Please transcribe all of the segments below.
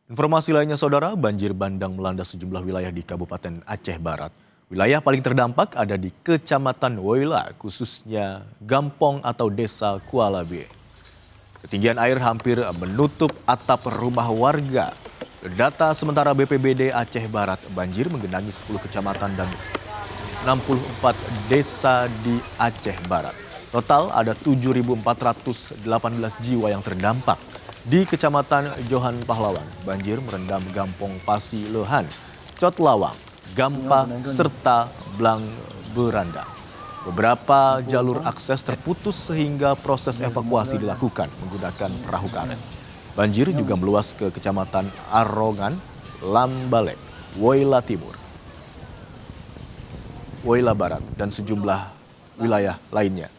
Informasi lainnya saudara, banjir bandang melanda sejumlah wilayah di Kabupaten Aceh Barat. Wilayah paling terdampak ada di Kecamatan Woila, khususnya Gampong atau Desa Kualabe. Ketinggian air hampir menutup atap rumah warga. Data sementara BPBD Aceh Barat, banjir menggenangi 10 kecamatan dan 64 desa di Aceh Barat. Total ada 7.418 jiwa yang terdampak. Di Kecamatan Johan Pahlawan, banjir merendam Gampong Pasi Lehan, Cot Lawang, Gampa, serta Blang Beranda. Beberapa jalur akses terputus sehingga proses evakuasi dilakukan menggunakan perahu karet. Banjir juga meluas ke Kecamatan Arongan, Lambalek, Woila Timur, Woila Barat, dan sejumlah wilayah lainnya.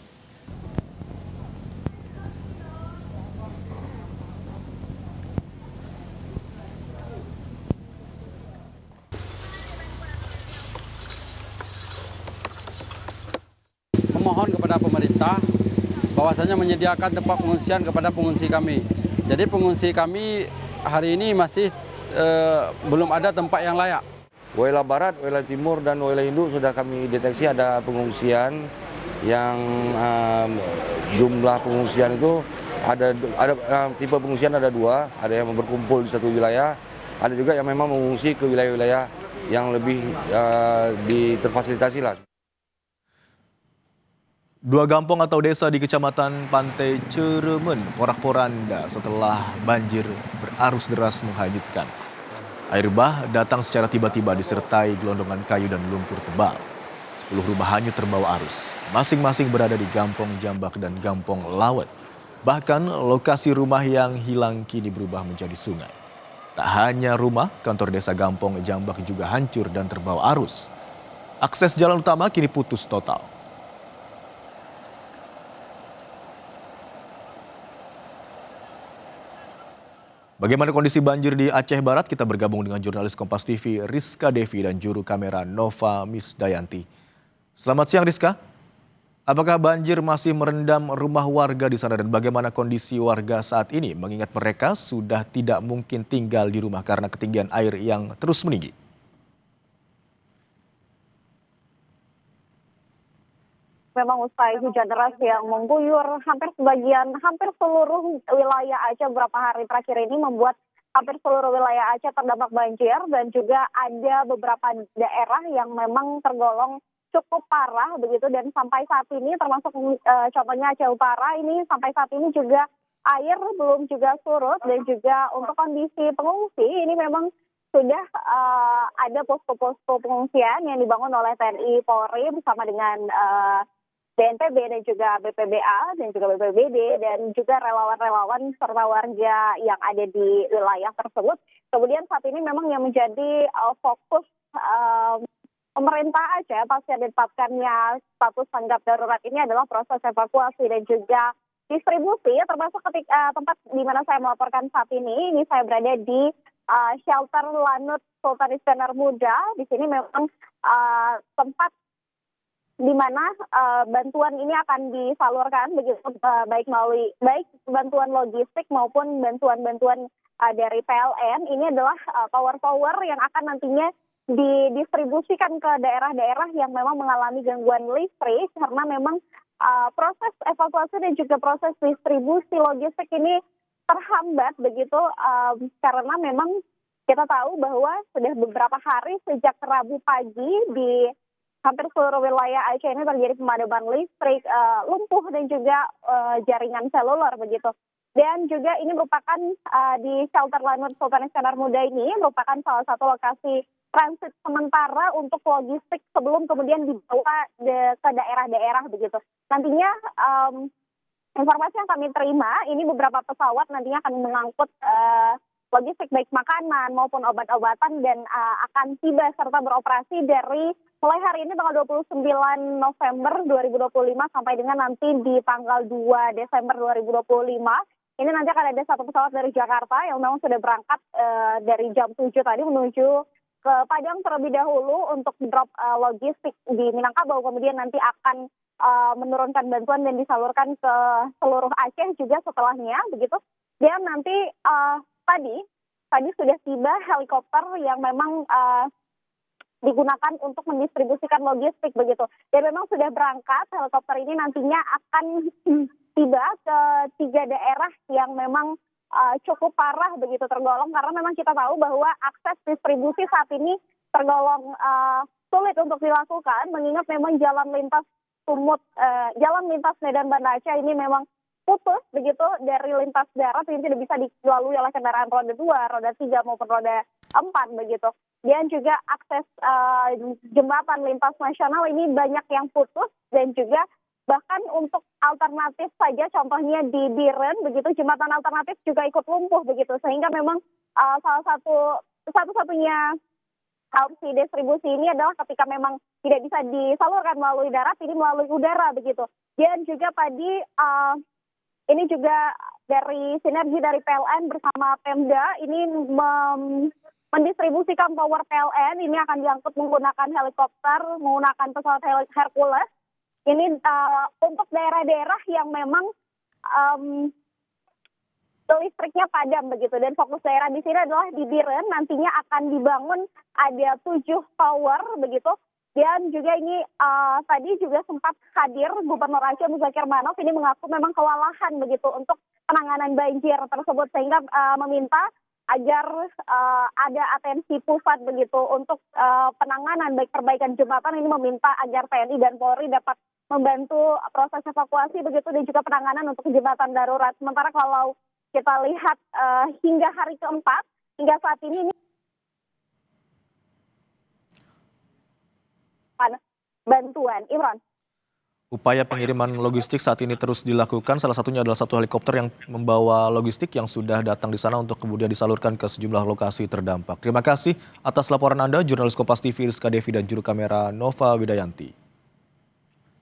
Memohon kepada pemerintah bahwasanya menyediakan tempat pengungsian kepada pengungsi kami. Jadi pengungsi kami hari ini masih belum ada tempat yang layak. Woila Barat, Woila Timur, dan Woila Induk sudah kami deteksi ada pengungsian yang jumlah pengungsian itu ada tipe pengungsian ada dua, ada yang berkumpul di satu wilayah, ada juga yang memang mengungsi ke wilayah-wilayah yang lebih terfasilitasi lah. Dua kampung atau desa di Kecamatan Pantai Ceremen, Porak-Poranda setelah banjir berarus deras menghanyutkan. Air bah datang secara tiba-tiba disertai gelondongan kayu dan lumpur tebal. 10 rumah hanyut terbawa arus. Masing-masing berada di Gampong Jambak dan Gampong Lawet. Bahkan lokasi rumah yang hilang kini berubah menjadi sungai. Tak hanya rumah, kantor desa Gampong Jambak juga hancur dan terbawa arus. Akses jalan utama kini putus total. Bagaimana kondisi banjir di Aceh Barat? Kita bergabung dengan jurnalis Kompas TV Rizka Devi dan juru kamera Nova Misdayanti. Selamat siang Rizka. Apakah banjir masih merendam rumah warga di sana dan bagaimana kondisi warga saat ini? Mengingat mereka sudah tidak mungkin tinggal di rumah karena ketinggian air yang terus meninggi. Memang usai hujan deras yang mengguyur hampir seluruh wilayah Aceh beberapa hari terakhir ini membuat hampir seluruh wilayah Aceh terdampak banjir dan juga ada beberapa daerah yang memang tergolong cukup parah begitu dan sampai saat ini termasuk contohnya Aceh Utara ini sampai saat ini juga air belum juga surut dan juga untuk kondisi pengungsi ini memang sudah ada posko-posko pengungsian yang dibangun oleh TNI Polri bersama dengan BNPB dan juga BPBA dan juga BPBD dan juga relawan-relawan serta warga yang ada di wilayah tersebut. Kemudian saat ini memang yang menjadi fokus pemerintah Aceh pasca ditetapkannya status tanggap darurat ini adalah proses evakuasi dan juga distribusi, termasuk tempat di mana saya melaporkan saat ini saya berada di shelter Lanut Sultan Iskandar Muda. Di sini memang tempat di mana bantuan ini akan disalurkan begitu baik bantuan logistik maupun bantuan-bantuan dari PLN. Ini adalah tower-tower yang akan nantinya didistribusikan ke daerah-daerah yang memang mengalami gangguan listrik karena memang proses evakuasi dan juga proses distribusi logistik ini terhambat begitu karena memang kita tahu bahwa sudah beberapa hari sejak Rabu pagi di hampir seluruh wilayah Aceh ini terjadi pemadaman listrik, lumpuh dan juga jaringan seluler begitu. Dan juga ini merupakan di shelter Lanut Sultan Iskandar Muda ini merupakan salah satu lokasi transit sementara untuk logistik sebelum kemudian dibawa ke daerah-daerah begitu. Nantinya informasi yang kami terima ini beberapa pesawat nantinya akan mengangkut logistik baik makanan maupun obat-obatan dan akan tiba serta beroperasi dari mulai hari ini tanggal 29 November 2025 sampai dengan nanti di tanggal 2 Desember 2025. Ini nanti akan ada satu pesawat dari Jakarta yang memang sudah berangkat dari jam 7 tadi menuju ke Padang terlebih dahulu untuk drop logistik di Minangkabau. Kemudian nanti akan menurunkan bantuan dan disalurkan ke seluruh Aceh juga setelahnya begitu. Dan nanti tadi tadi sudah tiba helikopter yang memang digunakan untuk mendistribusikan logistik begitu. Dan memang sudah berangkat, helikopter ini nantinya akan tiba ke 3 daerah yang memang cukup parah begitu tergolong, karena memang kita tahu bahwa akses distribusi saat ini tergolong sulit untuk dilakukan, mengingat memang jalan lintas jalan lintas Medan Banda Aceh ini memang putus begitu dari lintas darat, ini tidak bisa dilalui oleh kendaraan roda 2, roda 3 maupun roda 4 begitu. Dan juga akses jembatan lintas nasional ini banyak yang putus, dan juga bahkan untuk alternatif saja, contohnya di Biren begitu, jembatan alternatif juga ikut lumpuh begitu, sehingga memang salah satu-satunya opsi distribusi ini adalah ketika memang tidak bisa disalurkan melalui darat, ini melalui udara begitu. Dan juga tadi ini juga dari sinergi dari PLN bersama Pemda ini mendistribusikan power PLN, ini akan diangkut menggunakan helikopter, menggunakan pesawat Hercules. Ini untuk daerah-daerah yang memang listriknya padam begitu, dan fokus daerah di sini adalah di Biren, nantinya akan dibangun ada 7 tower begitu. Dan juga ini tadi juga sempat hadir Gubernur Aceh Muzakir Manaf, ini mengaku memang kewalahan begitu untuk penanganan banjir tersebut, sehingga meminta agar ada atensi pusat begitu untuk penanganan baik perbaikan jembatan, ini meminta agar TNI dan Polri dapat membantu proses evakuasi begitu, dan juga penanganan untuk jembatan darurat. Sementara kalau kita lihat hingga hari keempat, hingga saat ini bantuan. Imran. Upaya pengiriman logistik saat ini terus dilakukan. Salah satunya adalah satu helikopter yang membawa logistik yang sudah datang di sana untuk kemudian disalurkan ke sejumlah lokasi terdampak. Terima kasih atas laporan Anda, jurnalis Kompas TV Rizka Devi dan juru kamera Nova Widayanti.